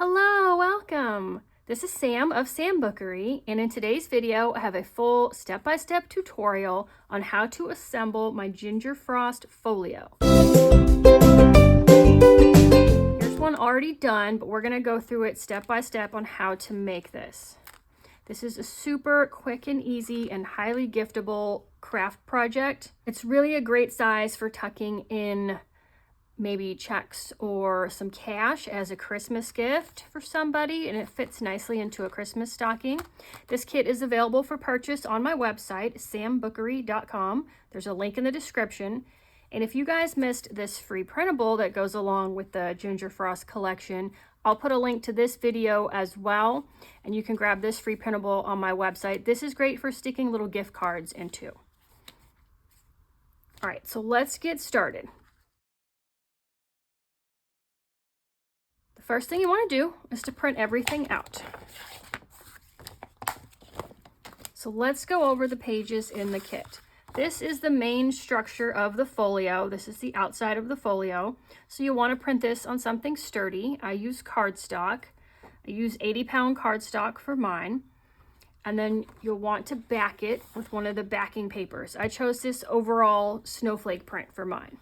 Hello, welcome. This is Sam of Sambookery, and in today's video, I have a full step-by-step tutorial on how to assemble my Ginger Frost Folio. Here's one already done, but we're gonna go through it step-by-step on how to make this. This is a super quick and easy and highly giftable craft project. It's really a great size for tucking in maybe checks or some cash as a Christmas gift for somebody, and it fits nicely into a Christmas stocking. This kit is available for purchase on my website, sambookery.com. There's a link in the description. And if you guys missed this free printable that goes along with the Ginger Frost collection, I'll put a link to this video as well, and you can grab this free printable on my website. This is great for sticking little gift cards into. All right, so let's get started. First thing you want to do is to print everything out. So let's go over the pages in the kit. This is the main structure of the folio. This is the outside of the folio. So you want to print this on something sturdy. I use cardstock. I use 80-pound cardstock for mine. And then you'll want to back it with one of the backing papers. I chose this overall snowflake print for mine.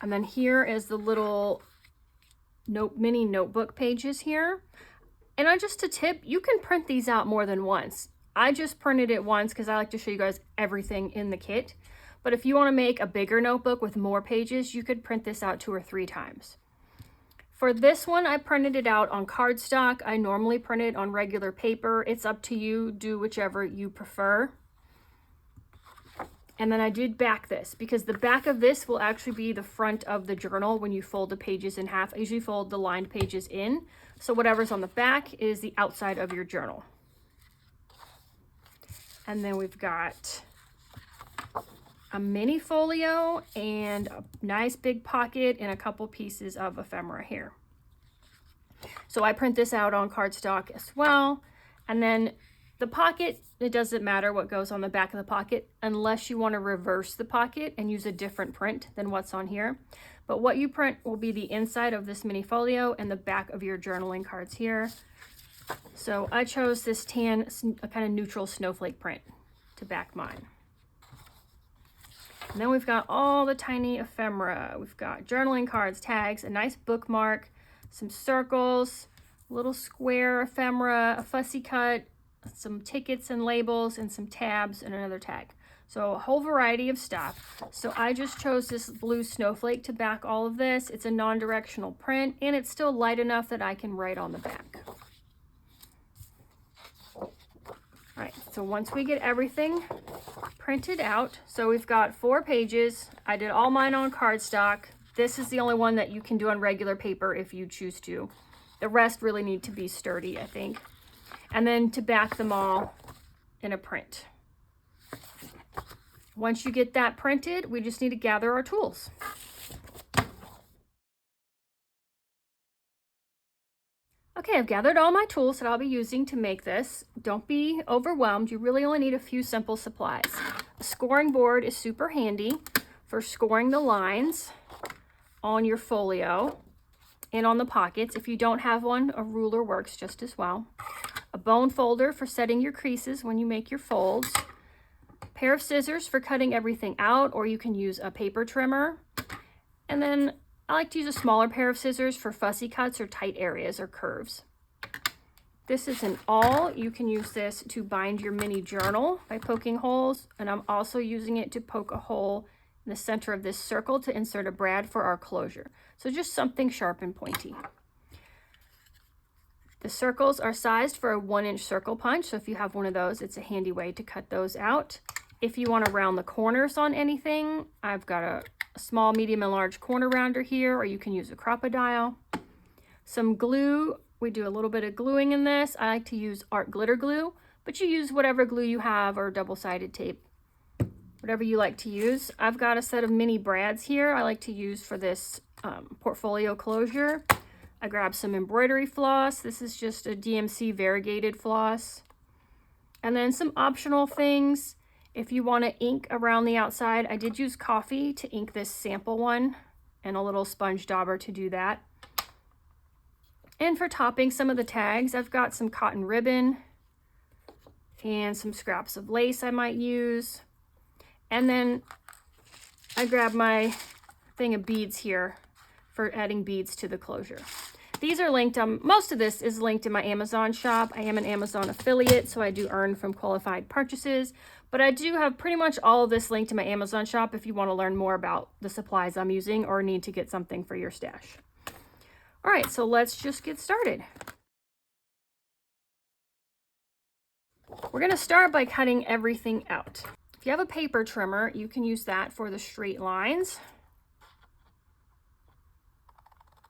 And then here is the little mini notebook pages here. And just a tip, you can print these out more than once. I just printed it once because I like to show you guys everything in the kit. But if you want to make a bigger notebook with more pages, you could print this out 2 or 3 times. For this one, I printed it out on cardstock. I normally print it on regular paper. It's up to you, do whichever you prefer. And then I did back this because the back of this will actually be the front of the journal when you fold the pages in half. I usually fold the lined pages in. So whatever's on the back is the outside of your journal. And then we've got a mini folio and a nice big pocket and a couple pieces of ephemera here. So I print this out on cardstock as well. And then the pocket, it doesn't matter what goes on the back of the pocket unless you want to reverse the pocket and use a different print than what's on here. But what you print will be the inside of this mini folio and the back of your journaling cards here. So I chose this tan, a kind of neutral snowflake print to back mine. And then we've got all the tiny ephemera. We've got journaling cards, tags, a nice bookmark, some circles, a little square ephemera, a fussy cut, some tickets and labels, and some tabs and another tag. So a whole variety of stuff. So I just chose this blue snowflake to back all of this. It's a non-directional print and it's still light enough that I can write on the back. All right, so once we get everything printed out, so we've got 4 pages. I did all mine on cardstock. This is the only one that you can do on regular paper if you choose to. The rest really need to be sturdy, I think. And then to back them all in a print. Once you get that printed, we just need to gather our tools. Okay, I've gathered all my tools that I'll be using to make this. Don't be overwhelmed. You really only need a few simple supplies. A scoring board is super handy for scoring the lines on your folio and on the pockets. If you don't have one, a ruler works just as well. A bone folder for setting your creases when you make your folds, a pair of scissors for cutting everything out, or you can use a paper trimmer. And then I like to use a smaller pair of scissors for fussy cuts or tight areas or curves. This is an awl. You can use this to bind your mini journal by poking holes, and I'm also using it to poke a hole in the center of this circle to insert a brad for our closure. So just something sharp and pointy. The circles are sized for a 1-inch circle punch, so if you have one of those, it's a handy way to cut those out. If you want to round the corners on anything, I've got a small, medium, and large corner rounder here, or you can use a crocodile. Some glue. We do a little bit of gluing in this. I like to use art glitter glue, but you use whatever glue you have or double-sided tape, whatever you like to use. I've got a set of mini brads here I like to use for this portfolio closure. I grabbed some embroidery floss. This is just a DMC variegated floss. And then some optional things. If you want to ink around the outside, I did use coffee to ink this sample one and a little sponge dauber to do that. And for topping some of the tags, I've got some cotton ribbon and some scraps of lace I might use. And then I grab my thing of beads here for adding beads to the closure. These are linked, most of this is linked in my Amazon shop. I am an Amazon affiliate, so I do earn from qualified purchases, but I do have pretty much all of this linked in my Amazon shop if you want to learn more about the supplies I'm using or need to get something for your stash. All right, so let's just get started. We're gonna start by cutting everything out. If you have a paper trimmer, you can use that for the straight lines,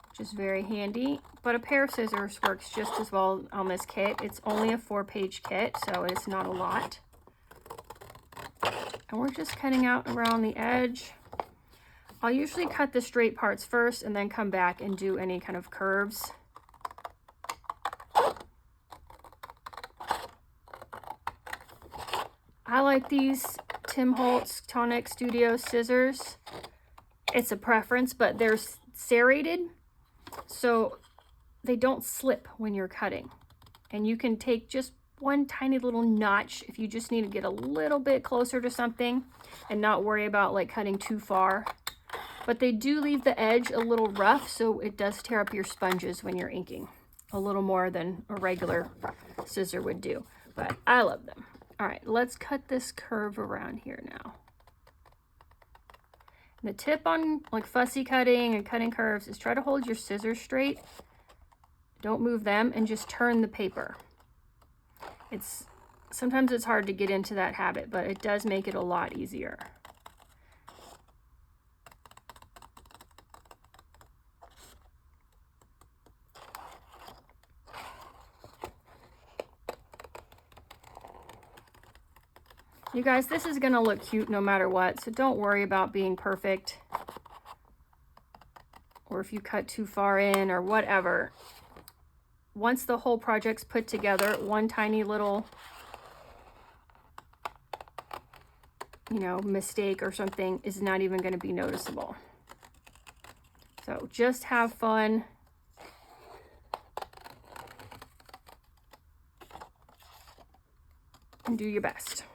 which is very handy, but a pair of scissors works just as well on this kit. It's only a 4-page kit, so it's not a lot. And we're just cutting out around the edge. I'll usually cut the straight parts first and then come back and do any kind of curves. I like these Tim Holtz Tonic Studio scissors. It's a preference, but they're serrated, so they don't slip when you're cutting. And you can take just one tiny little notch if you just need to get a little bit closer to something and not worry about like cutting too far. But they do leave the edge a little rough, so it does tear up your sponges when you're inking a little more than a regular scissor would do, but I love them. All right, let's cut this curve around here now. The tip on like fussy cutting and cutting curves is try to hold your scissors straight. Don't move them and just turn the paper. Sometimes it's hard to get into that habit, but it does make it a lot easier. You guys, this is gonna look cute no matter what, so don't worry about being perfect. Or if you cut too far in or whatever. Once the whole project's put together, one tiny little, mistake or something is not even gonna be noticeable. So just have fun. And do your best.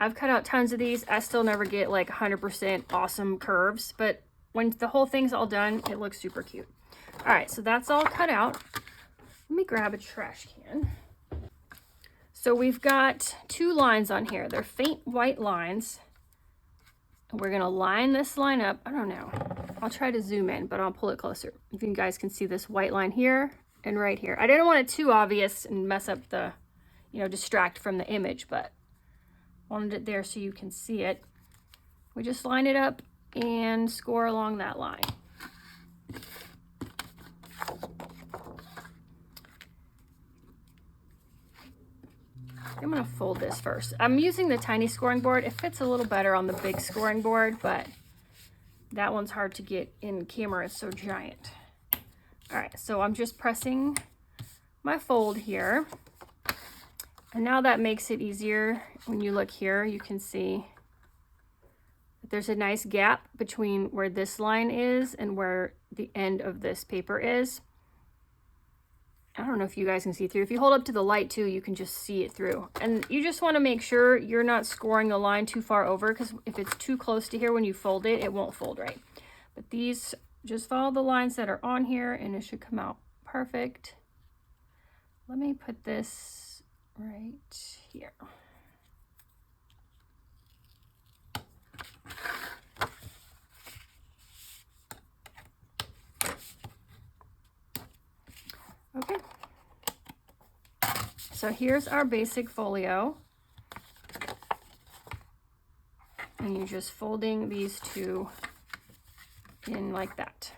I've cut out tons of these. I still never get like 100% awesome curves, but when the whole thing's all done, it looks super cute. All right, so that's all cut out. Let me grab a trash can. So we've got 2 lines on here. They're faint white lines. And we're gonna line this line up. I don't know. I'll try to zoom in, but I'll pull it closer. If you guys can see this white line here and right here. I didn't want it too obvious and mess up the, distract from the image, but wanted it there so you can see it. We just line it up and score along that line. I'm gonna fold this first. I'm using the tiny scoring board. It fits a little better on the big scoring board, but that one's hard to get in camera, it's so giant. All right, so I'm just pressing my fold here. And now that makes it easier. When you look here, you can see that there's a nice gap between where this line is and where the end of this paper is. I don't know if you guys can see through. If you hold up to the light too, you can just see it through. And you just want to make sure you're not scoring the line too far over, because if it's too close to here when you fold it, it won't fold right. But these, just follow the lines that are on here and it should come out perfect. Let me put this right here. Okay, so here's our basic folio, and you're just folding these two in like that.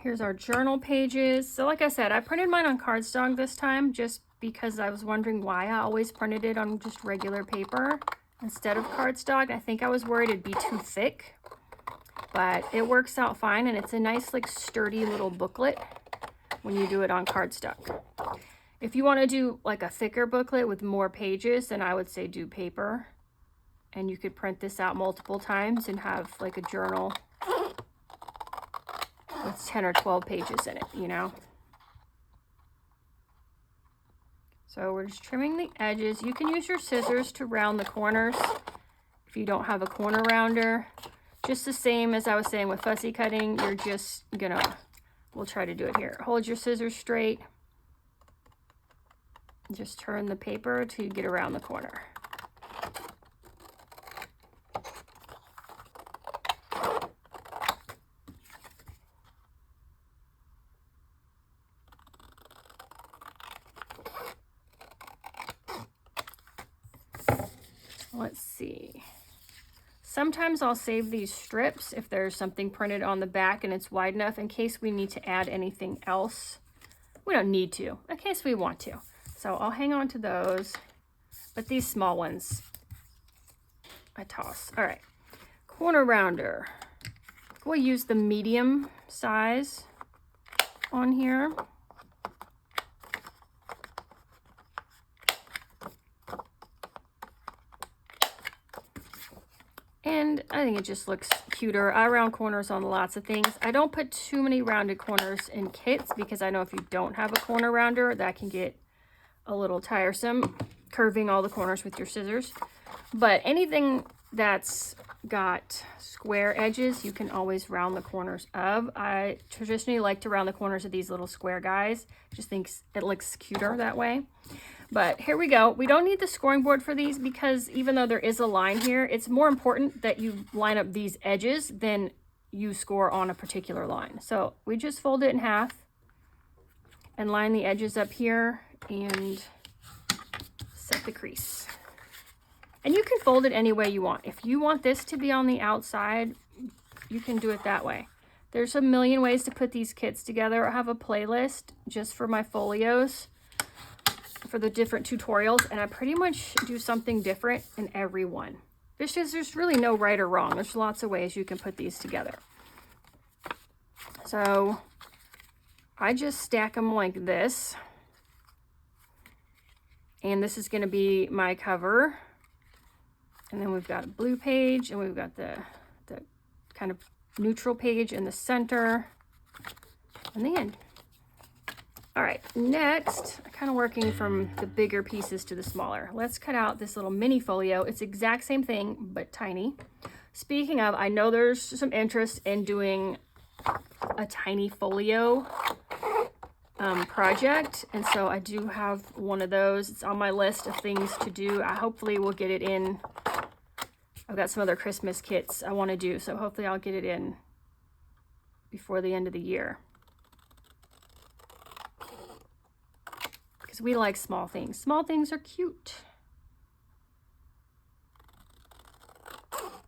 Here's our journal pages. So like I said, I printed mine on cardstock this time just because I was wondering why I always printed it on just regular paper instead of cardstock. I think I was worried it'd be too thick, but it works out fine, and it's a nice like sturdy little booklet when you do it on cardstock. If you want to do like a thicker booklet with more pages, then I would say do paper. And you could print this out multiple times and have like a journal with 10 or 12 pages in it, you know. So we're just trimming the edges. You can use your scissors to round the corners if you don't have a corner rounder. Just the same as I was saying with fussy cutting, you're just gonna, we'll try to do it here. Hold your scissors straight. Just turn the paper to get around the corner. Let's see. Sometimes I'll save these strips if there's something printed on the back and it's wide enough in case we need to add anything else. We don't need to, in case we want to. So I'll hang on to those, but these small ones I toss. All right, corner rounder. We'll use the medium size on here. And I think it just looks cuter. I round corners on lots of things. I don't put too many rounded corners in kits because I know if you don't have a corner rounder, that can get a little tiresome, curving all the corners with your scissors. But anything that's got square edges, you can always round the corners of. I traditionally like to round the corners of these little square guys. Just think it looks cuter that way. But here we go. We don't need the scoring board for these because even though there is a line here, it's more important that you line up these edges than you score on a particular line. So we just fold it in half and line the edges up here and set the crease. And you can fold it any way you want. If you want this to be on the outside, you can do it that way. There's a million ways to put these kits together. I have a playlist just for my folios, for the different tutorials, and I pretty much do something different in every one. There's really no right or wrong. There's lots of ways you can put these together. So I just stack them like this. And this is going to be my cover. And then we've got a blue page, and we've got the kind of neutral page in the center and the end. All right, next, I'm kind of working from the bigger pieces to the smaller. Let's cut out this little mini folio. It's the exact same thing, but tiny. Speaking of, I know there's some interest in doing a tiny folio project, and so I do have one of those. It's on my list of things to do. I hopefully will get it in. I've got some other Christmas kits I want to do, so hopefully I'll get it in before the end of the year. Because we like small things. Small things are cute.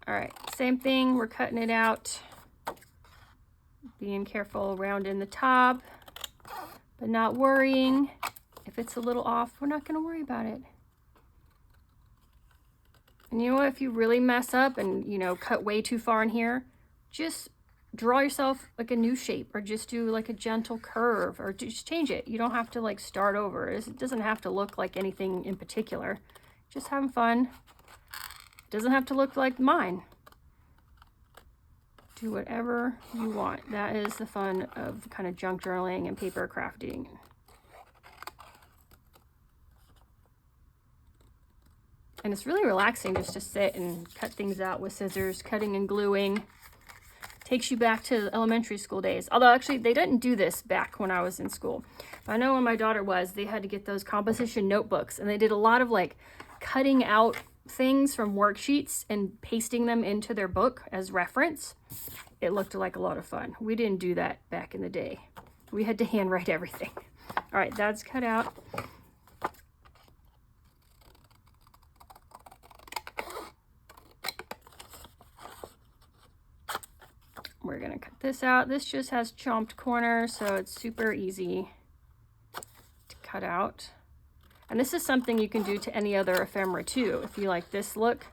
All right, same thing. We're cutting it out. Being careful around in the top, but not worrying. If it's a little off, we're not going to worry about it. And you know what? If you really mess up and, you know, cut way too far in here, just draw yourself like a new shape, or just do like a gentle curve, or just change it. You don't have to like start over. It doesn't have to look like anything in particular. Just having fun. It doesn't have to look like mine. Do whatever you want. That is the fun of kind of junk journaling and paper crafting. And it's really relaxing just to sit and cut things out with scissors, cutting and gluing. Takes you back to elementary school days. Although actually they didn't do this back when I was in school. But I know when my daughter was, they had to get those composition notebooks, and they did a lot of like cutting out things from worksheets and pasting them into their book as reference. It looked like a lot of fun. We didn't do that back in the day. We had to handwrite everything. All right, that's cut out. We're gonna cut this out. This just has chomped corners, so it's super easy to cut out. And this is something you can do to any other ephemera too. If you like this look,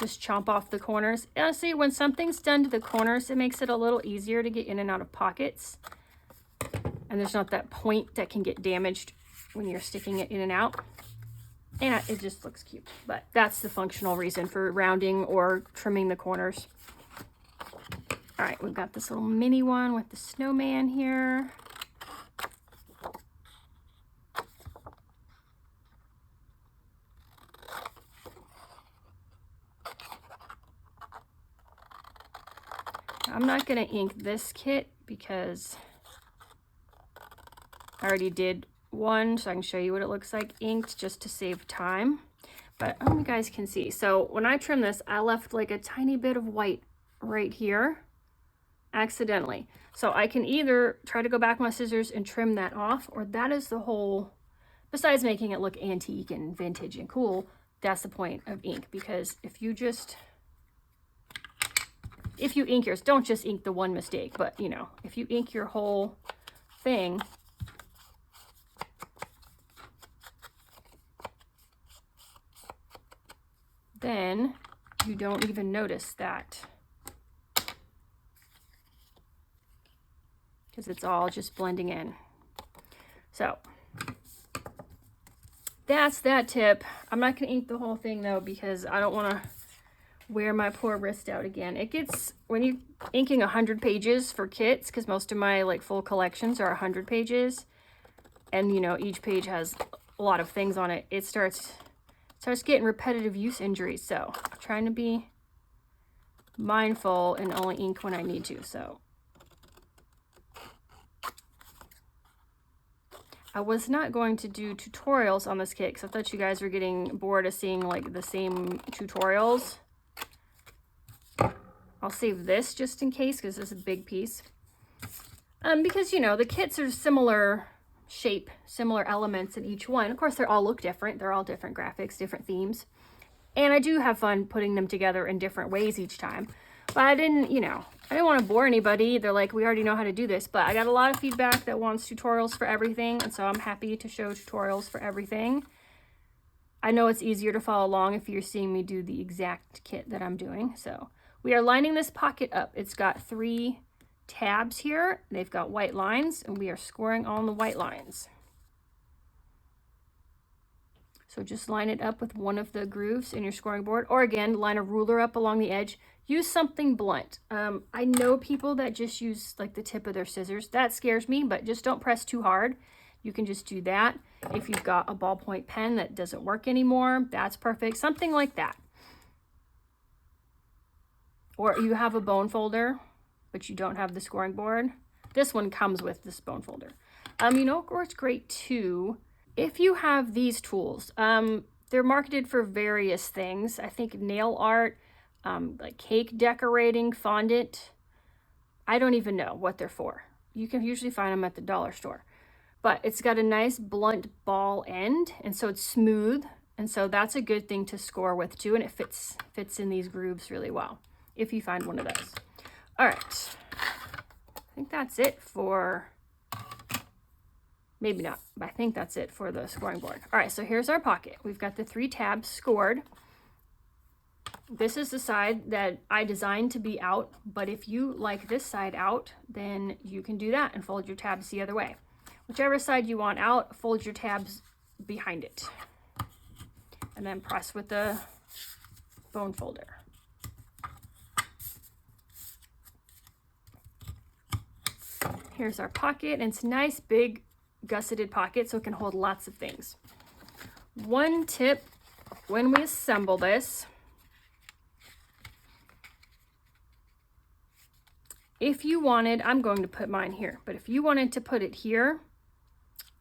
just chomp off the corners. And see, when something's done to the corners, it makes it a little easier to get in and out of pockets. And there's not that point that can get damaged when you're sticking it in and out. And it just looks cute, but that's the functional reason for rounding or trimming the corners. All right, we've got this little mini one with the snowman here. I'm not gonna ink this kit because I already did one, so I can show you what it looks like inked just to save time. But I hope you guys can see. So when I trim this, I left like a tiny bit of white right here accidentally. So I can either try to go back with my scissors and trim that off, or that is the whole, besides making it look antique and vintage and cool, that's the point of ink. Because if you ink yours, don't just ink the one mistake, but you know, if you ink your whole thing, then you don't even notice that, because it's all just blending in. So that's that tip. I'm not gonna ink the whole thing though, because I don't want to wear my poor wrist out again. It gets, when you're inking 100 pages for kits, because most of my like full collections are 100 pages, and you know, each page has a lot of things on it, it starts getting repetitive use injuries. So I'm trying to be mindful and only ink when I need to. So I was not going to do tutorials on this kit because I thought you guys were getting bored of seeing like the same tutorials. I'll save this just in case, because this is a big piece. Because you know, the kits are similar shape, similar elements in each one. Of course, they all look different. They're all different graphics, different themes. And I do have fun putting them together in different ways each time. But I didn't want to bore anybody. They're like, we already know how to do this. But I got a lot of feedback that wants tutorials for everything. And so I'm happy to show tutorials for everything. I know it's easier to follow along if you're seeing me do the exact kit that I'm doing. So we are lining this pocket up. It's got 3 tabs here. They've got white lines, and we are scoring on the white lines. So just line it up with one of the grooves in your scoring board, or again, line a ruler up along the edge. Use something blunt. I know people that just use like the tip of their scissors. That scares me, but just don't press too hard. You can just do that. If you've got a ballpoint pen that doesn't work anymore, that's perfect. Something like that. Or you have a bone folder, but you don't have the scoring board. This one comes with this bone folder. You know, or it's great too, if you have these tools. They're marketed for various things. I think nail art, like cake decorating, fondant. I don't even know what they're for. You can usually find them at the dollar store. But it's got a nice blunt ball end, and so it's smooth. And so that's a good thing to score with too, and it fits in these grooves really well, if you find one of those. All right, I think that's it for, maybe not, but I think that's it for the scoring board. All right, so here's our pocket. We've got the 3 tabs scored. This is the side that I designed to be out, but if you like this side out, then you can do that and fold your tabs the other way. Whichever side you want out, fold your tabs behind it. And then press with the bone folder. Here's our pocket, and it's a nice big gusseted pocket so it can hold lots of things. One tip when we assemble this, if you wanted, I'm going to put mine here, but if you wanted to put it here,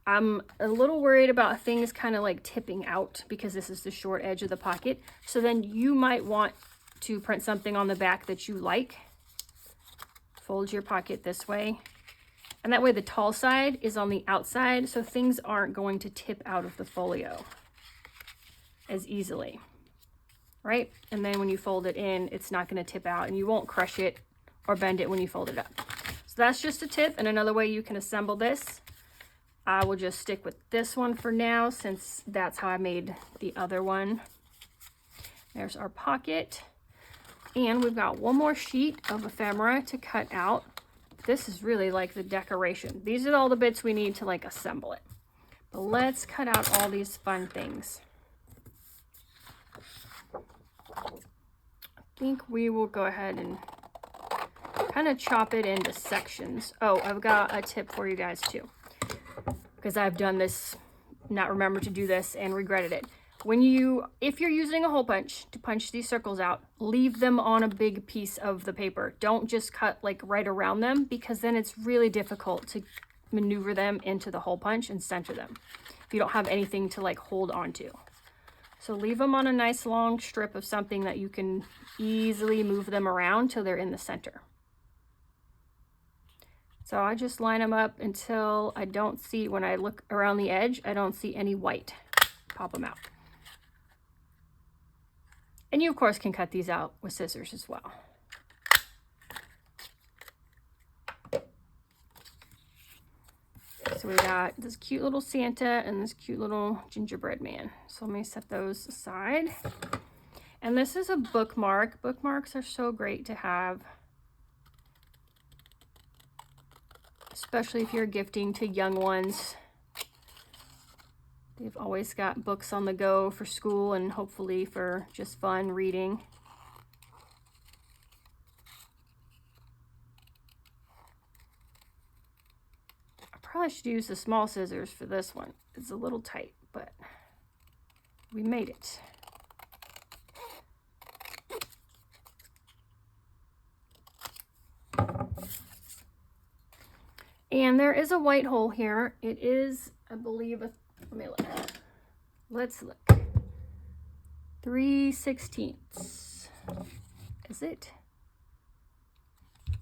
I'm a little worried about things kind of like tipping out because this is the short edge of the pocket. So then you might want to print something on the back that you like. Fold your pocket this way. And that way the tall side is on the outside, so things aren't going to tip out of the folio as easily, right? And then when you fold it in, it's not going to tip out, and you won't crush it or bend it when you fold it up. So that's just a tip, and another way you can assemble this. I will just stick with this one for now, since that's how I made the other one. There's our pocket, and we've got one more sheet of ephemera to cut out. This is really like the decoration. These are all the bits we need to like assemble it. But let's cut out all these fun things. I think we will go ahead and kind of chop it into sections. Oh, I've got a tip for you guys too, because I've done this, not remembered to do this and regretted it. If you're using a hole punch to punch these circles out, leave them on a big piece of the paper. Don't just cut like right around them, because then it's really difficult to maneuver them into the hole punch and center them if you don't have anything to like hold onto. So leave them on a nice long strip of something that you can easily move them around till they're in the center. So I just line them up until I don't see, when I look around the edge, I don't see any white. Pop them out. And you, of course, can cut these out with scissors as well. So we got this cute little Santa and this cute little gingerbread man. So let me set those aside. And this is a bookmark. Bookmarks are so great to have, especially if you're gifting to young ones. They've always got books on the go for school and hopefully for just fun reading. I probably should use the small scissors for this one. It's a little tight, but we made it. And there is a white hole here. It is, I believe, let me look. Let's look. 3/16. Is it?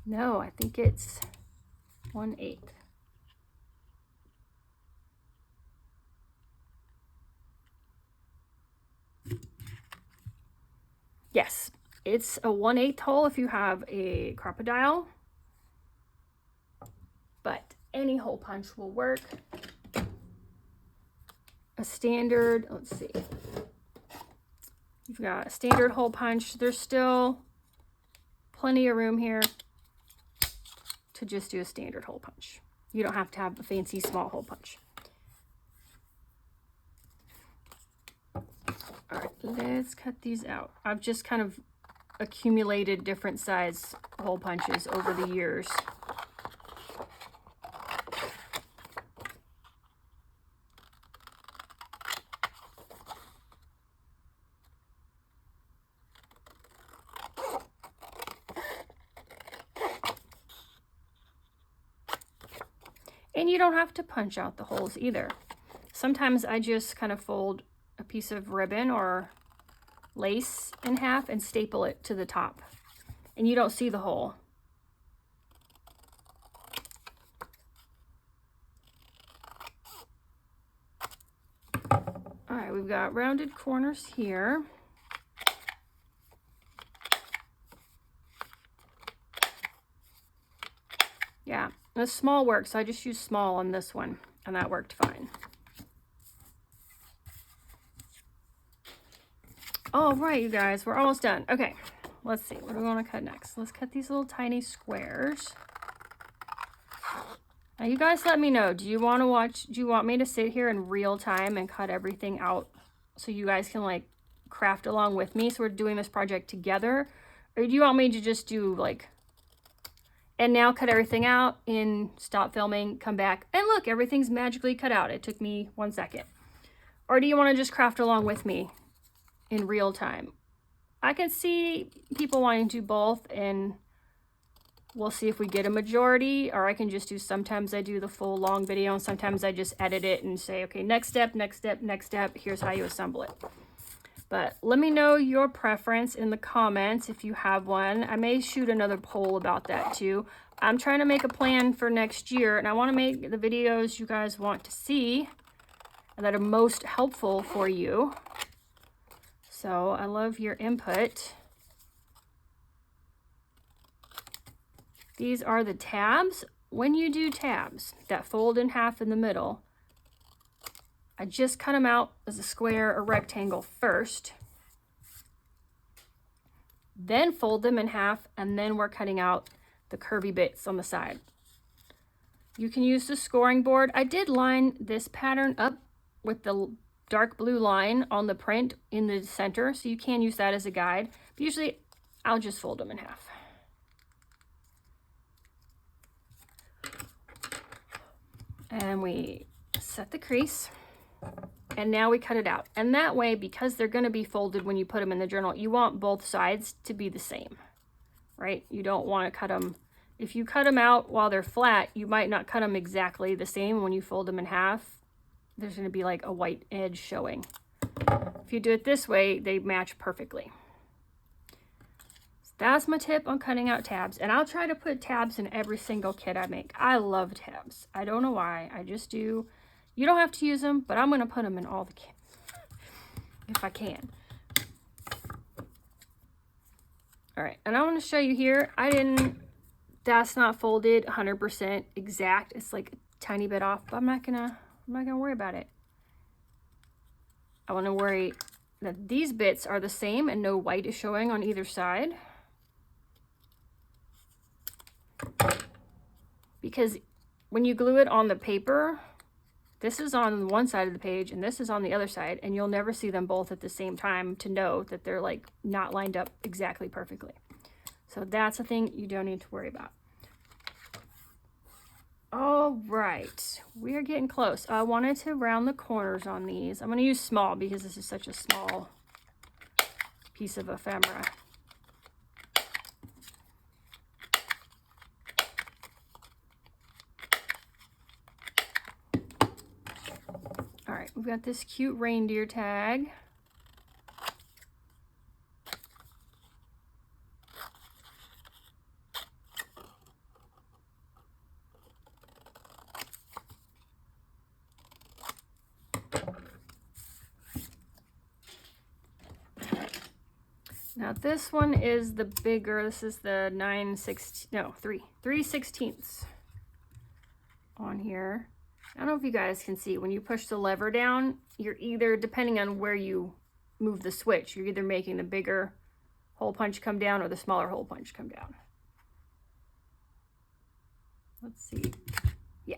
No, I think it's 1/8. Yes, it's a 1/8 hole if you have a crocodile, but any hole punch will work. A standard, let's see, you've got a standard hole punch. There's still plenty of room here to just do a standard hole punch. You don't have to have a fancy small hole punch. All right, let's cut these out. I've just kind of accumulated different size hole punches over the years. And you don't have to punch out the holes either. Sometimes I just kind of fold a piece of ribbon or lace in half and staple it to the top, and you don't see the hole. All right, we've got rounded corners here. Yeah, the small works, so I just used small on this one, and that worked fine. All right, you guys, we're almost done. Okay, let's see, what do we want to cut next? Let's cut these little tiny squares. Now you guys let me know, do you want me to sit here in real time and cut everything out so you guys can like craft along with me, so we're doing this project together? Or do you want me to just do like, and now cut everything out and stop filming, come back, and look, everything's magically cut out. It took me 1 second. Or do you want to just craft along with me in real time? I can see people wanting to do both, and we'll see if we get a majority, or I can just do, sometimes I do the full long video, and sometimes I just edit it and say, okay, next step, next step, next step, here's how you assemble it. But let me know your preference in the comments if you have one. I may shoot another poll about that too. I'm trying to make a plan for next year, and I want to make the videos you guys want to see and that are most helpful for you. So I love your input. These are the tabs. When you do tabs that fold in half in the middle, I just cut them out as a square or rectangle first, then fold them in half, and then we're cutting out the curvy bits on the side. You can use the scoring board. I did line this pattern up with the dark blue line on the print in the center, so you can use that as a guide. But usually I'll just fold them in half. And we set the crease, and now we cut it out. And that way, because they're going to be folded when you put them in the journal, you want both sides to be the same, right? You don't want to cut them. If you cut them out while they're flat, you might not cut them exactly the same. When you fold them in half, there's going to be like a white edge showing. If you do it this way, they match perfectly. That's my tip on cutting out tabs, and I'll try to put tabs in every single kit I make. I love tabs. I don't know why, I just do. You don't have to use them, but I'm going to put them in all the kits if I can. All right, and I want to show you here, that's not folded 100% exact. It's like a tiny bit off, but I'm not gonna worry about it. I want to worry that these bits are the same and no white is showing on either side. Because when you glue it on the paper, this is on one side of the page and this is on the other side, and you'll never see them both at the same time to know that they're like not lined up exactly perfectly. So that's a thing you don't need to worry about. All right, we are getting close. I wanted to round the corners on these. I'm going to use small because this is such a small piece of ephemera. All right, we've got this cute reindeer tag. Now this one is the bigger. This is the 3/16 on here. I don't know if you guys can see, when you push the lever down, you're either, depending on where you move the switch, you're either making the bigger hole punch come down or the smaller hole punch come down. Let's see. Yeah,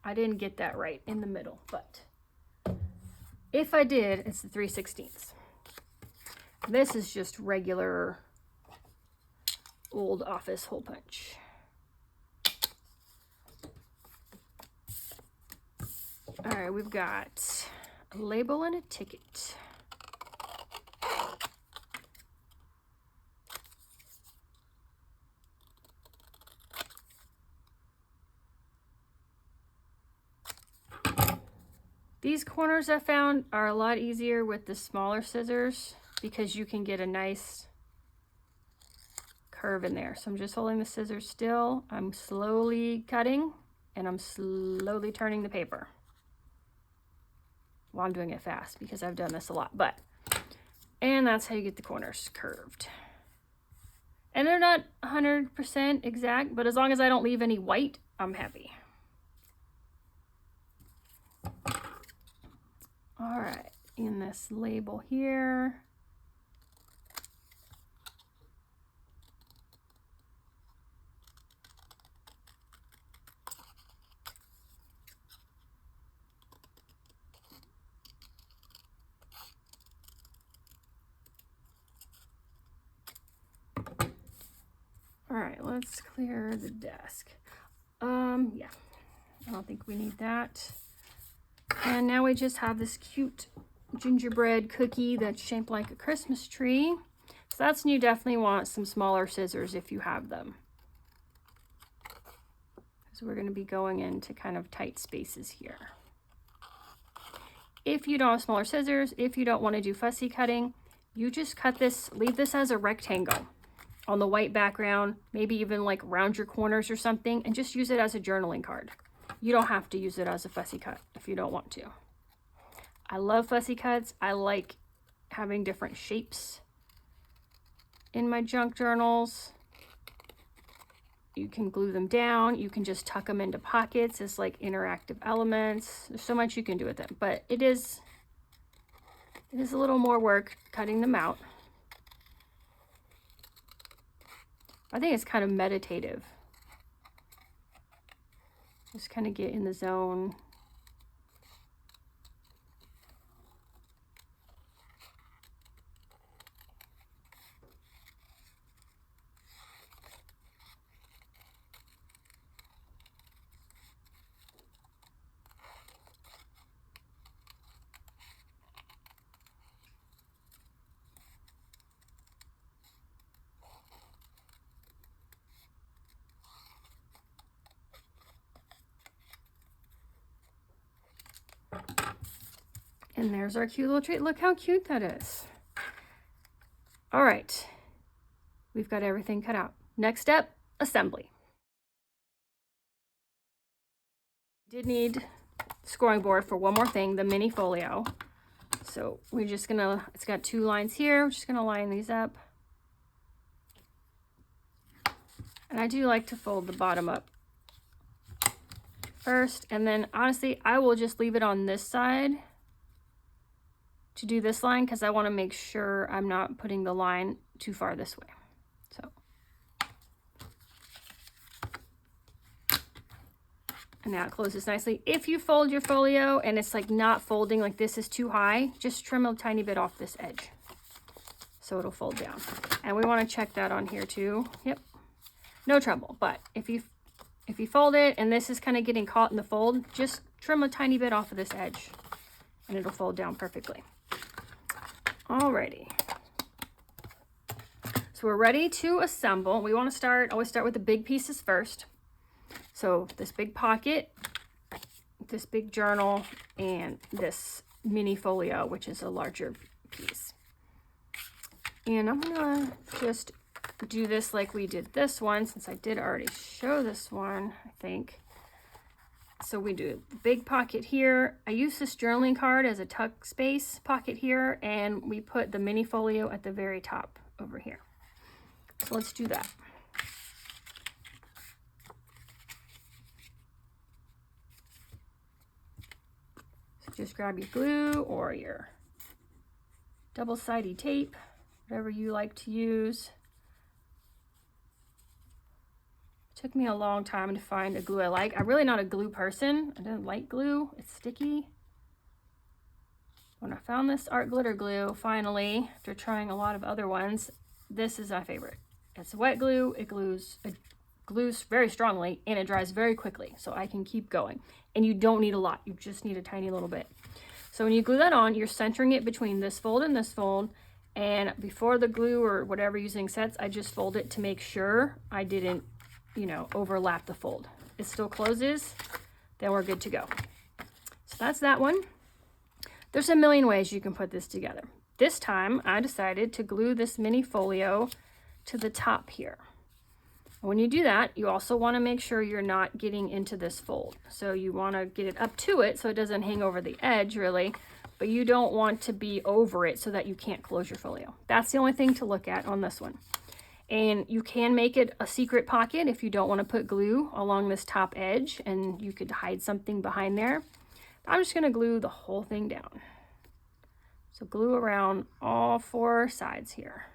I didn't get that right in the middle, but if I did, it's the 3/16. This is just regular old office hole punch. All right, we've got a label and a ticket. These corners I found are a lot easier with the smaller scissors because you can get a nice curve in there. So I'm just holding the scissors still. I'm slowly cutting and I'm slowly turning the paper. Well, I'm doing it fast because I've done this a lot, and that's how you get the corners curved. And they're not 100% exact, but as long as I don't leave any white, I'm happy. All right, in this label here. All right, let's clear the desk. Yeah, I don't think we need that. And now we just have this cute gingerbread cookie that's shaped like a Christmas tree. So that's when you definitely want some smaller scissors if you have them. So we're going to be going into kind of tight spaces here. If you don't have smaller scissors, if you don't want to do fussy cutting, you just cut this, leave this as a rectangle on the white background, maybe even like round your corners or something, and just use it as a journaling card. You don't have to use it as a fussy cut if you don't want to. I love fussy cuts. I like having different shapes in my junk journals. You can glue them down. You can just tuck them into pockets as like interactive elements. There's so much you can do with them, but it is a little more work cutting them out. I think it's kind of meditative. Just kind of get in the zone. And there's our cute little treat. Look how cute that is. All right, we've got everything cut out. Next step, assembly. Did need scoring board for one more thing, the mini folio. So we're just gonna, it's got 2 lines here. We're just gonna line these up. And I do like to fold the bottom up first, and then honestly, I will just leave it on this side to do this line because I want to make sure I'm not putting the line too far this way. So, and now it closes nicely. If you fold your folio and it's like not folding, like this is too high, just trim a tiny bit off this edge so it'll fold down. And we want to check that on here too. Yep, no trouble. But if you fold it and this is kind of getting caught in the fold, just trim a tiny bit off of this edge and it'll fold down perfectly. Alrighty. So we're ready to assemble. We want to always start with the big pieces first. So this big pocket, this big journal, and this mini folio, which is a larger piece. And I'm gonna just do this like we did this one, since I did already show this one, I think. So we do the big pocket here. I use this journaling card as a tuck space pocket here, and we put the mini folio at the very top over here. So let's do that. So just grab your glue or your double-sided tape, whatever you like to use. Took me a long time to find a glue I like. I'm really not a glue person. I don't like glue. It's sticky. When I found this art glitter glue, finally, after trying a lot of other ones, this is my favorite. It's wet glue. It glues very strongly, and it dries very quickly, so I can keep going. And you don't need a lot. You just need a tiny little bit. So when you glue that on, you're centering it between this fold and this fold. And before the glue or whatever using sets, I just fold it to make sure I didn't, you know, overlap the fold. It still closes, then we're good to go. So that's that one. There's a million ways you can put this together. This time I decided to glue this mini folio to the top here. When you do that, you also want to make sure you're not getting into this fold. So you want to get it up to it so it doesn't hang over the edge really, but you don't want to be over it so that you can't close your folio. That's the only thing to look at on this one. And you can make it a secret pocket if you don't want to put glue along this top edge, and you could hide something behind there. I'm just going to glue the whole thing down. So glue around all 4 sides here.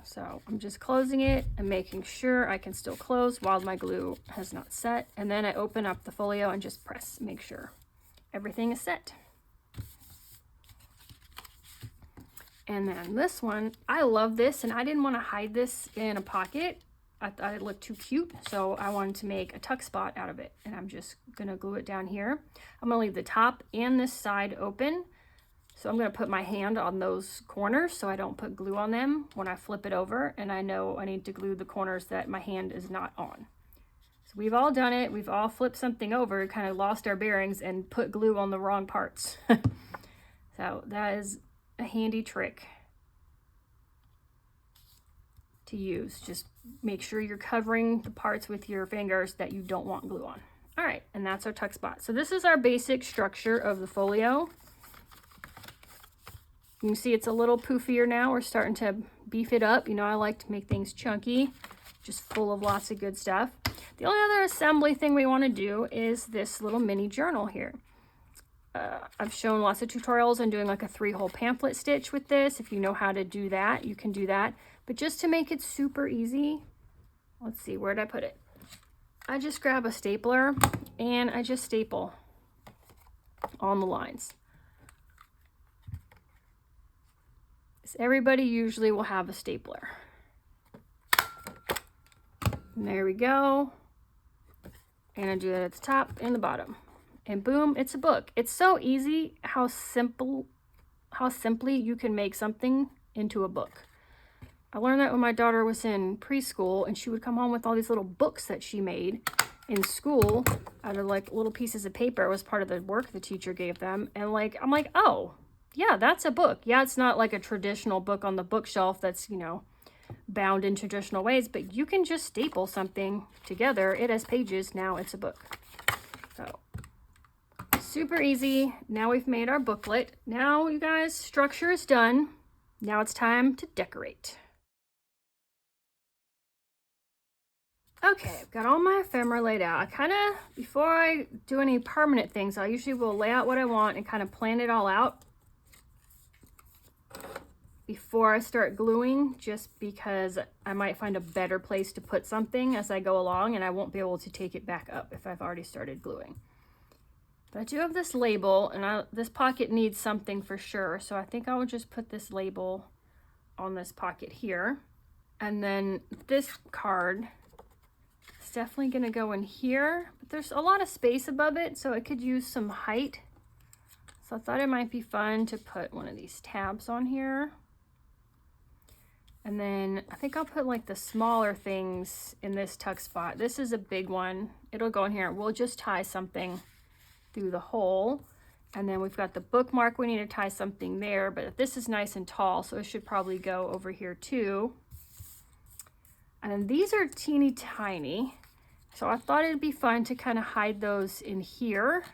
So I'm just closing it and making sure I can still close while my glue has not set. And then I open up the folio and just press, make sure everything is set. And then this one, I love this, and I didn't want to hide this in a pocket. I thought it looked too cute, so I wanted to make a tuck spot out of it. And I'm just gonna glue it down here. I'm gonna leave the top and this side open. So I'm going to put my hand on those corners so I don't put glue on them when I flip it over, and I know I need to glue the corners that my hand is not on. So we've all done it. We've all flipped something over, kind of lost our bearings and put glue on the wrong parts. So that is a handy trick to use. Just make sure you're covering the parts with your fingers that you don't want glue on. All right, and that's our tuck spot. So this is our basic structure of the folio. You can see it's a little poofier now. We're starting to beef it up. You know, I like to make things chunky, just full of lots of good stuff. The only other assembly thing we want to do is this little mini journal here. I've shown lots of tutorials on doing like a 3-hole pamphlet stitch with this. If you know how to do that, you can do that. But just to make it super easy, let's see, where did I put it? I just grab a stapler and I just staple on the lines. Everybody usually will have a stapler. And there we go. And I do that at the top and the bottom. And boom, it's a book. It's so easy how simple how simply you can make something into a book. I learned that when my daughter was in preschool, and she would come home with all these little books that she made in school out of like little pieces of paper. It was part of the work the teacher gave them. And like, I'm like, oh, yeah, that's a book. Yeah, it's not like a traditional book on the bookshelf that's, you know, bound in traditional ways, but you can just staple something together. It has pages. Now it's a book. So super easy. Now we've made our booklet. Now you guys, structure is done. Now it's time to decorate. Okay, I've got all my ephemera laid out. I kind of, before I do any permanent things, I usually will lay out what I want and kind of plan it all out before I start gluing, just because I might find a better place to put something as I go along, and I won't be able to take it back up if I've already started gluing. But I do have this label, and this pocket needs something for sure, so I think I will just put this label on this pocket here. And then this card, it's definitely going to go in here, but there's a lot of space above it, so it could use some height. So I thought it might be fun to put one of these tabs on here. And then I think I'll put like the smaller things in this tuck spot. This is a big one. It'll go in here. We'll just tie something through the hole. And then we've got the bookmark. We need to tie something there, but this is nice and tall, so it should probably go over here too. And then these are teeny tiny, so I thought it'd be fun to kind of hide those in here,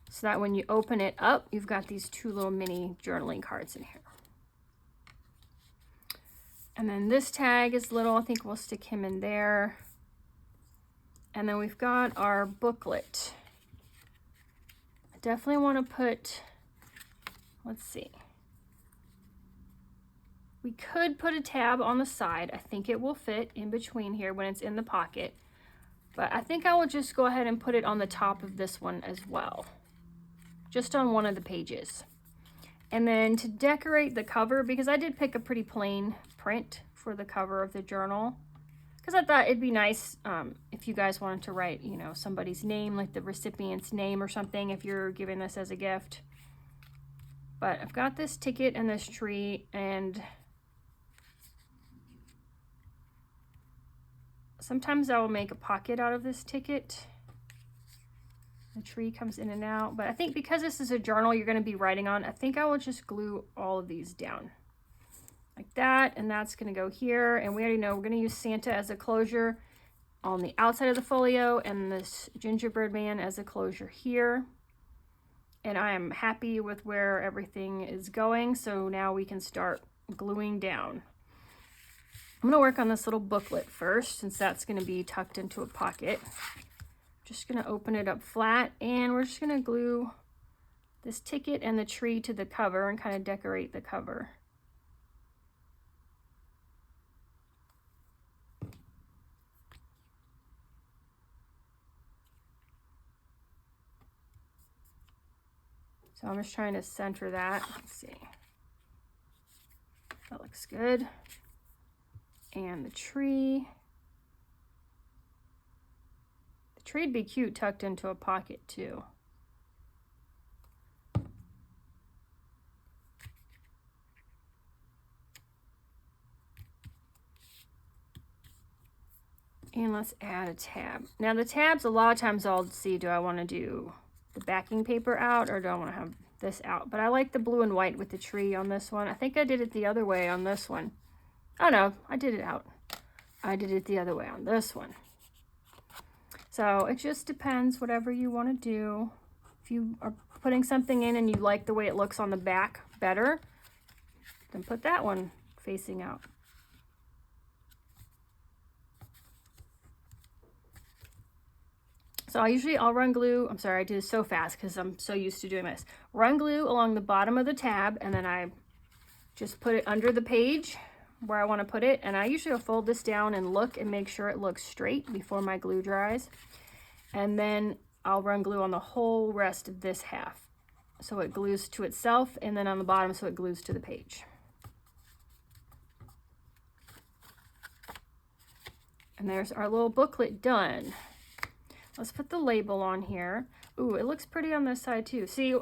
so that when you open it up, you've got these two little mini journaling cards in here. And then this tag is little. I think we'll stick him in there. And then we've got our booklet. I definitely want to put, let's see. We could put a tab on the side. I think it will fit in between here when it's in the pocket. But I think I will just go ahead and put it on the top of this one as well. Just on one of the pages. And then to decorate the cover, because I did pick a pretty plain print for the cover of the journal, because I thought it'd be nice if you guys wanted to write, you know, somebody's name, like the recipient's name or something, if you're giving this as a gift. But I've got this ticket and this tree, and sometimes I will make a pocket out of this ticket. The tree comes in and out, but I think because this is a journal you're going to be writing on, I think I will just glue all of these down like that, and that's going to go here. And we already know we're going to use Santa as a closure on the outside of the folio, and this gingerbread man as a closure here. And I am happy with where everything is going, so now we can start gluing down. I'm going to work on this little booklet first, since that's going to be tucked into a pocket. Just going to open it up flat, and we're just going to glue this ticket and the tree to the cover and kind of decorate the cover. So I'm just trying to center that. Let's see. That looks good. And the tree. The tree'd be cute tucked into a pocket too. And let's add a tab. Now the tabs, a lot of times I'll see, do I want to do the backing paper out or do I want to have this out? But I like the blue and white with the tree on this one. I think I did it the other way on this one. Oh no, I did it out. I did it the other way on this one. So it just depends, whatever you want to do. If you are putting something in and you like the way it looks on the back better, then put that one facing out. So I'll run glue. I'm sorry, I did it so fast because I'm so used to doing this. Run glue along the bottom of the tab, and then I just put it under the page where I want to put it. And I usually will fold this down and look and make sure it looks straight before my glue dries. And then I'll run glue on the whole rest of this half, so it glues to itself, and then on the bottom so it glues to the page. And there's our little booklet done. Let's put the label on here. Ooh, it looks pretty on this side too. See,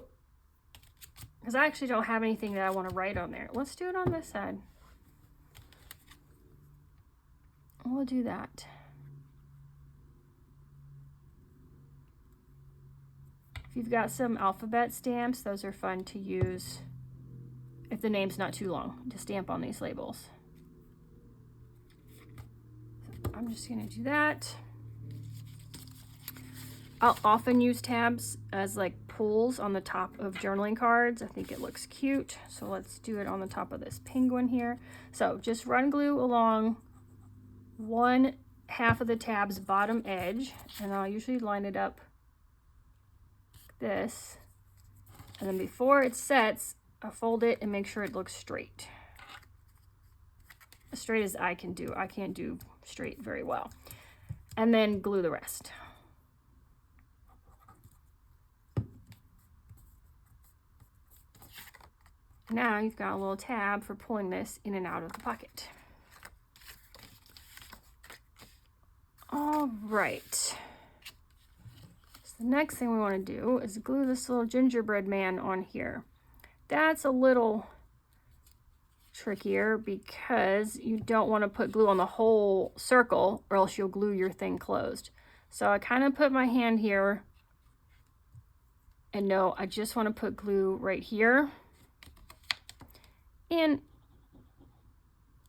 because I actually don't have anything that I want to write on there. Let's do it on this side. We'll do that. If you've got some alphabet stamps, those are fun to use if the name's not too long to stamp on these labels. So I'm just going to do that. I'll often use tabs as like pulls on the top of journaling cards. I think it looks cute. So let's do it on the top of this penguin here. So just run glue along one half of the tab's bottom edge, and I'll usually line it up like this. And then before it sets, I fold it and make sure it looks straight. As straight as I can do. I can't do straight very well. And then glue the rest. Now you've got a little tab for pulling this in and out of the pocket. All right. So the next thing we want to do is glue this little gingerbread man on here. That's a little trickier because you don't want to put glue on the whole circle or else you'll glue your thing closed. So I kind of put my hand here and no, I just want to put glue right here and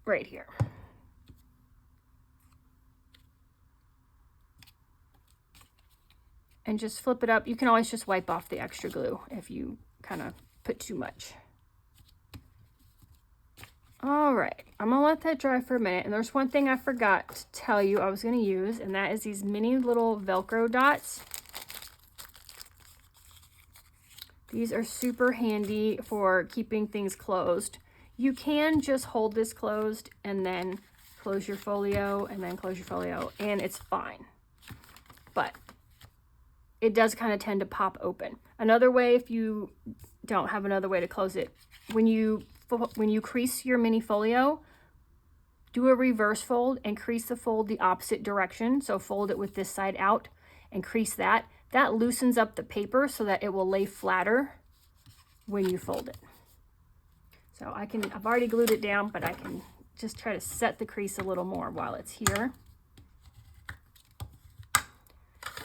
right here. And just flip it up. You can always just wipe off the extra glue if you kind of put too much. All right, I'm gonna let that dry for a minute. And there's one thing I forgot to tell you I was gonna use, and that is these mini little Velcro dots. These are super handy for keeping things closed. You can just hold this closed and then close your folio and then close your folio, and it's fine. But it does kind of tend to pop open. Another way, if you don't have another way to close it, when you crease your mini folio, do a reverse fold and crease the fold the opposite direction. So fold it with this side out and crease that. That loosens up the paper so that it will lay flatter when you fold it. So I've already glued it down, but I can just try to set the crease a little more while it's here.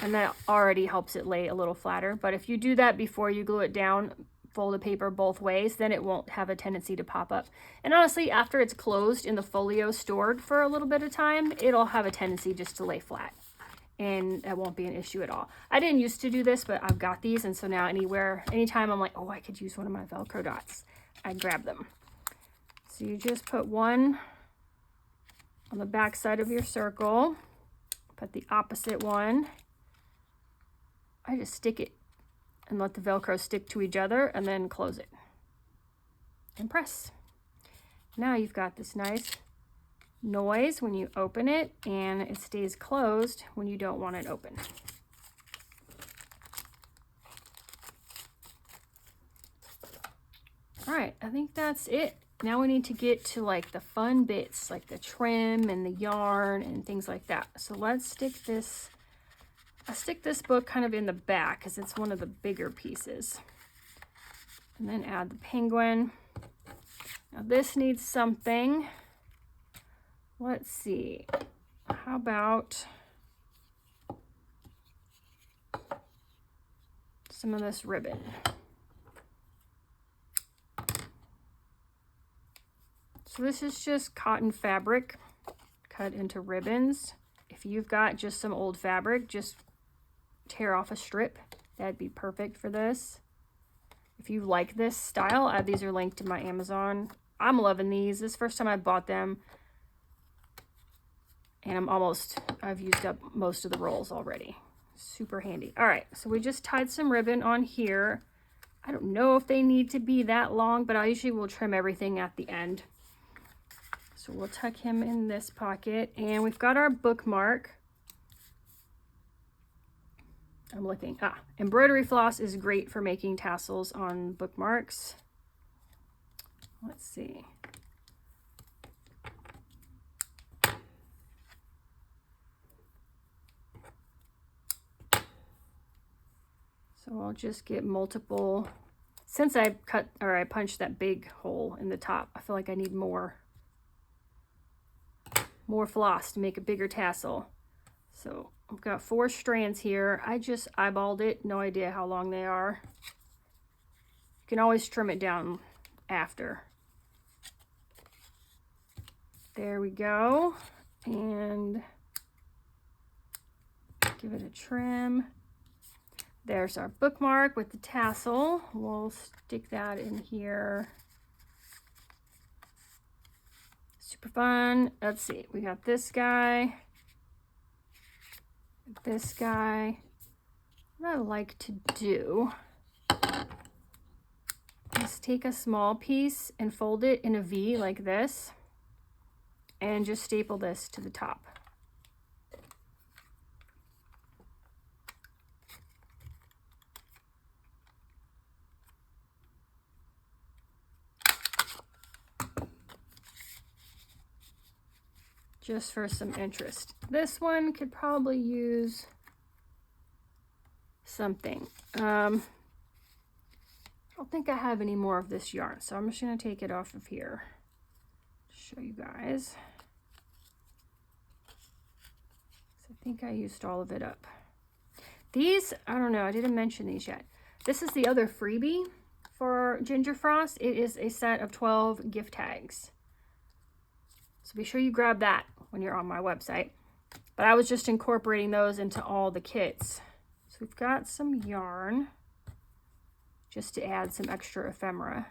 And that already helps it lay a little flatter. But if you do that before you glue it down, fold the paper both ways, then it won't have a tendency to pop up. And honestly, after it's closed in the folio stored for a little bit of time, it'll have a tendency just to lay flat. And that won't be an issue at all. I didn't used to do this, but I've got these. And so now anytime I'm like, oh, I could use one of my Velcro dots, I grab them. So you just put one on the back side of your circle, put the opposite one. I just stick it and let the Velcro stick to each other and then close it and press. Now you've got this nice noise when you open it, and it stays closed when you don't want it open. All right, I think that's it. Now we need to get to like the fun bits, like the trim and the yarn and things like that. So let's stick this. I stick this book kind of in the back because it's one of the bigger pieces. And then add the penguin. Now this needs something. Let's see. How about some of this ribbon? So this is just cotton fabric cut into ribbons. If you've got just some old fabric, just tear off a strip. That'd be perfect for this. If you like this style, these are linked to my Amazon. I'm loving these. This is the first time I bought them, and I've used up most of the rolls already. Super handy. All right, so we just tied some ribbon on here. I don't know if they need to be that long, but I usually will trim everything at the end. So we'll tuck him in this pocket, and we've got our bookmark. I'm looking. Embroidery floss is great for making tassels on bookmarks. Let's see. So I'll just get multiple Since I punched that big hole in the top, I feel like I need more floss to make a bigger tassel. So I've got 4 strands here. I just eyeballed it, no idea how long they are. You can always trim it down after. There we go. And give it a trim. There's our bookmark with the tassel. We'll stick that in here. Super fun. Let's see, we got this guy, this guy. What I like to do is take a small piece and fold it in a V like this, and just staple this to the top. Just for some interest. This one could probably use something. I don't think I have any more of this yarn, so I'm just gonna take it off of here to show you guys. So I think I used all of it up. These, I don't know, I didn't mention these yet. This is the other freebie for Ginger Frost. It is a set of 12 gift tags. So be sure you grab that when you're on my website. But I was just incorporating those into all the kits. So we've got some yarn just to add some extra ephemera.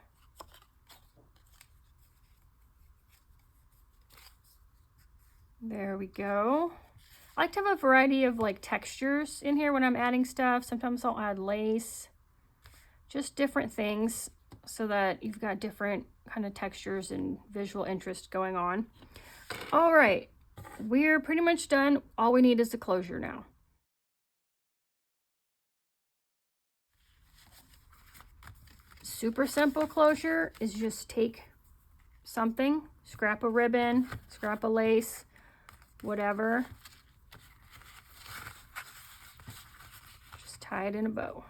There we go. I like to have a variety of like textures in here when I'm adding stuff. Sometimes I'll add lace, just different things so that you've got different kind of textures and visual interest going on. All right, we're pretty much done. All we need is the closure now. Super simple closure is just take something, scrap a ribbon, scrap a lace, whatever. Just tie it in a bow.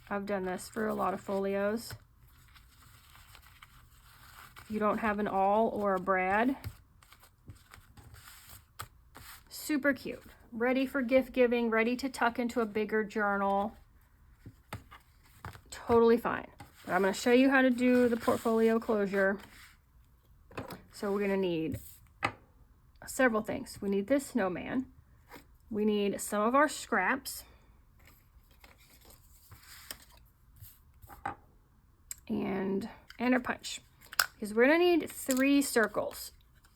I've done this for a lot of folios. If you don't have an awl or a brad, super cute. Ready for gift giving, ready to tuck into a bigger journal. Totally fine. But I'm going to show you how to do the portfolio closure. So we're going to need several things. We need this snowman. We need some of our scraps. And our punch. Because we're going to need 3 circles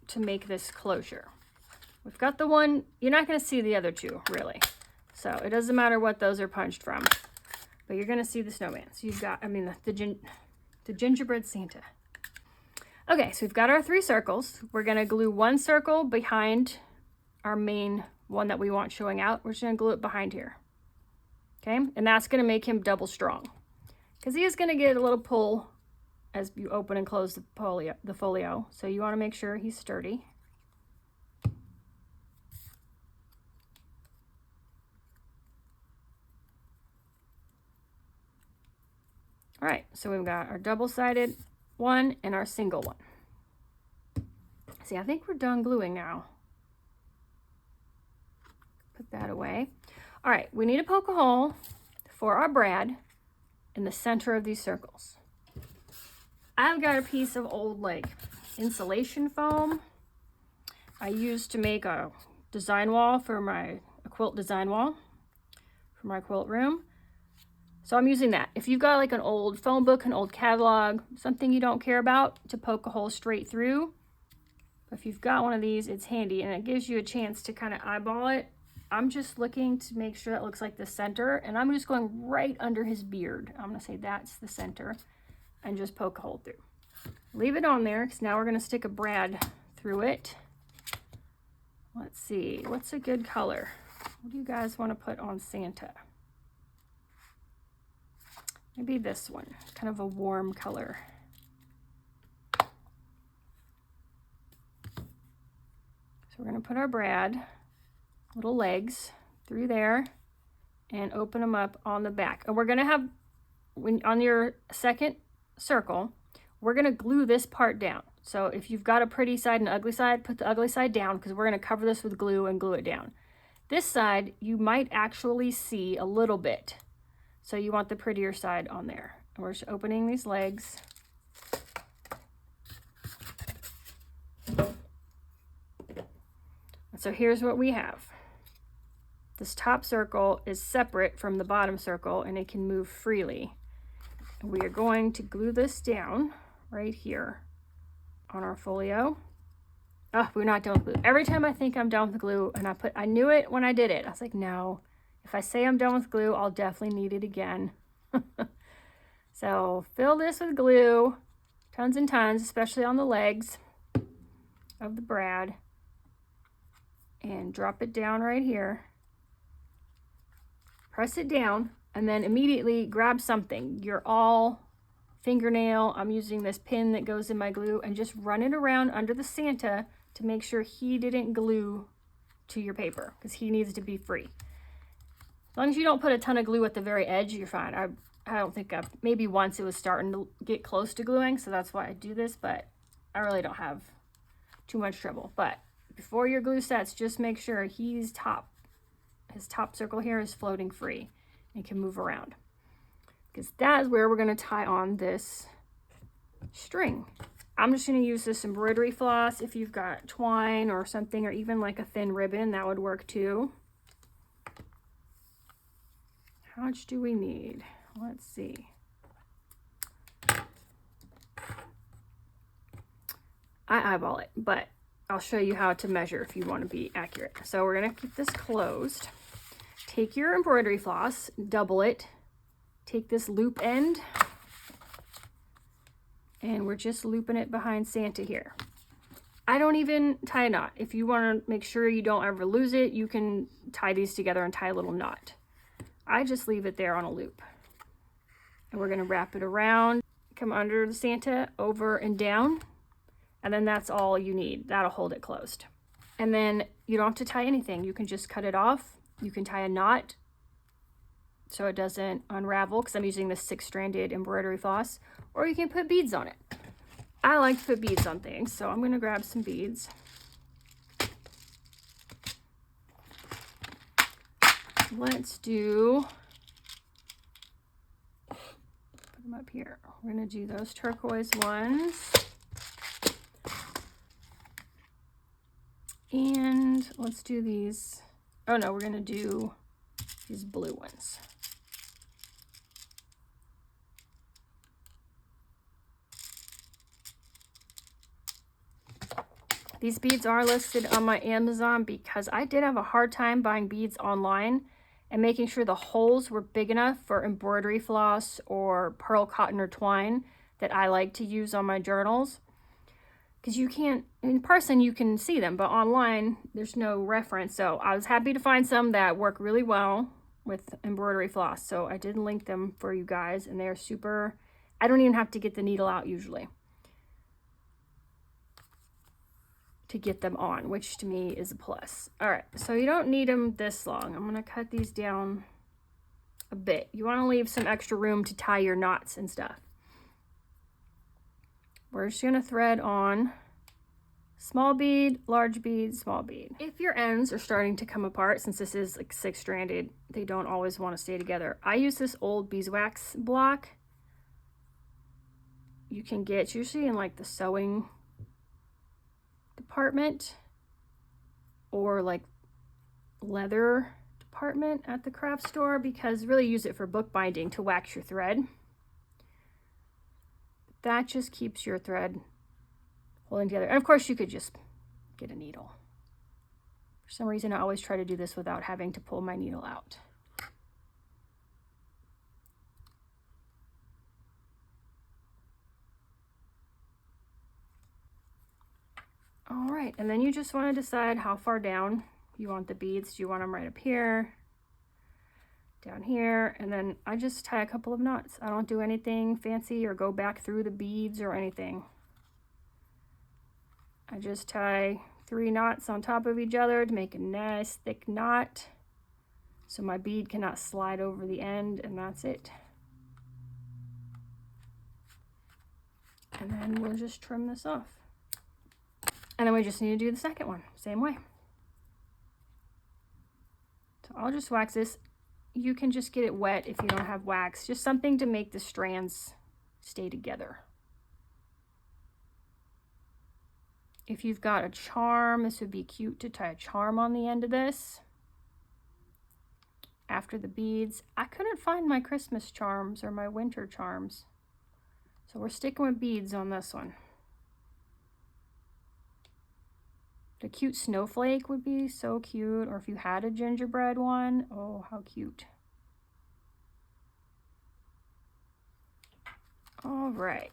to make this closure. We've got the one, you're not going to see the other 2, really. So it doesn't matter what those are punched from. But you're going to see the snowman. So you've got, the gingerbread Santa. Okay, so we've got our 3 circles. We're going to glue 1 circle behind our main one that we want showing out. We're just going to glue it behind here. Okay, and that's going to make him double strong. Because he is going to get a little pull as you open and close the folio. So you want to make sure he's sturdy. All right, so we've got our double-sided one and our single one. See, I think we're done gluing now. Put that away. All right, we need to poke a hole for our brad in the center of these circles. I've got a piece of old like insulation foam I used to make a design wall for a quilt design wall for my quilt room. So I'm using that. If you've got like an old phone book, an old catalog, something you don't care about, to poke a hole straight through. But if you've got one of these, it's handy and it gives you a chance to kind of eyeball it. I'm just looking to make sure that looks like the center, and I'm just going right under his beard. I'm gonna say that's the center and just poke a hole through. Leave it on there because now we're gonna stick a brad through it. Let's see, what's a good color? What do you guys want to put on Santa? Maybe this one, kind of a warm color. So we're gonna put our brad, little legs through there, and open them up on the back. And we're gonna have on your second circle, we're going to glue this part down. So if you've got a pretty side and ugly side, put the ugly side down because we're going to cover this with glue and glue it down. This side, you might actually see a little bit. So you want the prettier side on there. And we're just opening these legs. So here's what we have. This top circle is separate from the bottom circle and it can move freely. And we are going to glue this down right here on our folio. Oh, we're not done with glue. Every time I think I'm done with glue, and I knew it when I did it. I was like, no, if I say I'm done with glue, I'll definitely need it again. So fill this with glue, tons and tons, especially on the legs of the brad. And drop it down right here. Press it down, and then immediately grab something. Your awl, fingernail, I'm using this pin that goes in my glue, and just run it around under the Santa to make sure he didn't glue to your paper, because he needs to be free. As long as you don't put a ton of glue at the very edge, you're fine. I don't think maybe once it was starting to get close to gluing, so that's why I do this, but I really don't have too much trouble. But before your glue sets, just make sure his top circle here is floating free and can move around, because that is where we're going to tie on this string. I'm just going to use this embroidery floss. If you've got twine or something, or even like a thin ribbon, that would work too. How much do we need? Let's see. I eyeball it, but I'll show you how to measure if you want to be accurate. So we're going to keep this closed. Take your embroidery floss, double it, take this loop end, and we're just looping it behind Santa here. I don't even tie a knot. If you want to make sure you don't ever lose it, you can tie these together and tie a little knot. I just leave it there on a loop. And we're going to wrap it around, come under the Santa, over and down, and then that's all you need. That'll hold it closed. And then you don't have to tie anything. You can just cut it off. You can tie a knot so it doesn't unravel, because I'm using this 6-stranded embroidery floss, or you can put beads on it. I like to put beads on things, so I'm going to grab some beads. Let's do, put them up here. We're going to do those turquoise ones. And let's do these. Oh no, we're going to do these blue ones. These beads are listed on my Amazon because I did have a hard time buying beads online and making sure the holes were big enough for embroidery floss or pearl cotton or twine that I like to use on my journals. Because you can't, in person you can see them, but online there's no reference. So I was happy to find some that work really well with embroidery floss. So I did link them for you guys, and they're super, I don't even have to get the needle out usually to get them on, which to me is a plus. All right, so you don't need them this long. I'm gonna cut these down a bit. You wanna leave some extra room to tie your knots and stuff. We're just gonna thread on small bead, large bead, small bead. If your ends are starting to come apart, since this is like 6-stranded, they don't always want to stay together. I use this old beeswax block. You can get usually in like the sewing department or like leather department at the craft store, because really use it for bookbinding to wax your thread. That just keeps your thread holding together. And of course you could just get a needle. For some reason I always try to do this without having to pull my needle out. All right, and then you just want to decide how far down you want the beads. Do you want them right up here, down here? And then I just tie a couple of knots. I don't do anything fancy or go back through the beads or anything. I just tie 3 knots on top of each other to make a nice thick knot so my bead cannot slide over the end, and that's it. And then we'll just trim this off. And then we just need to do the second one, same way. So I'll just wax this. You can just get it wet if you don't have wax, just something to make the strands stay together. If you've got a charm, this would be cute to tie a charm on the end of this. After the beads, I couldn't find my Christmas charms or my winter charms. So we're sticking with beads on this one. The cute snowflake would be so cute, or if you had a gingerbread one, oh, how cute. All right,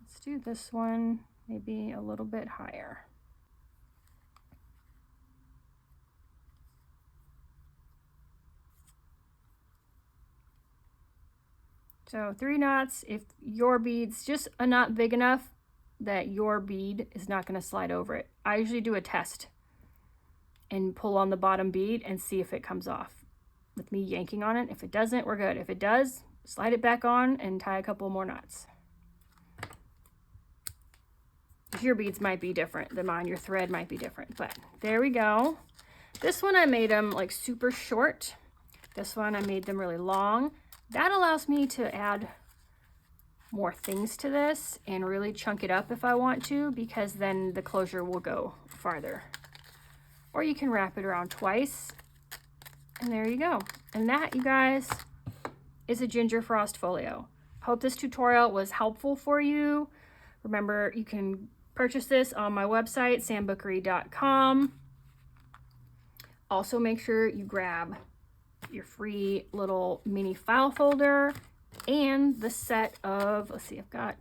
let's do this one maybe a little bit higher. So 3 knots, if your bead's just a knot big enough that your bead is not going to slide over it. I usually do a test and pull on the bottom bead and see if it comes off with me yanking on it. If it doesn't, we're good. If it does, slide it back on and tie a couple more knots. Your beads might be different than mine. Your thread might be different, but there we go. This one I made them like super short. This one I made them really long. That allows me to add more things to this and really chunk it up if I want to, because then the closure will go farther. Or you can wrap it around twice, and there you go. And that, you guys, is a Ginger Frost Folio. Hope this tutorial was helpful for you. Remember, you can purchase this on my website, sambookery.com. Also, make sure you grab your free little mini file folder and the set of, let's see, I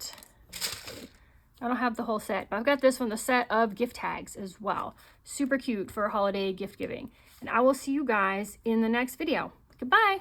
don't have the whole set, but I've got this one, the set of gift tags as well. Super cute for holiday gift giving. And I will see you guys in the next video. Goodbye.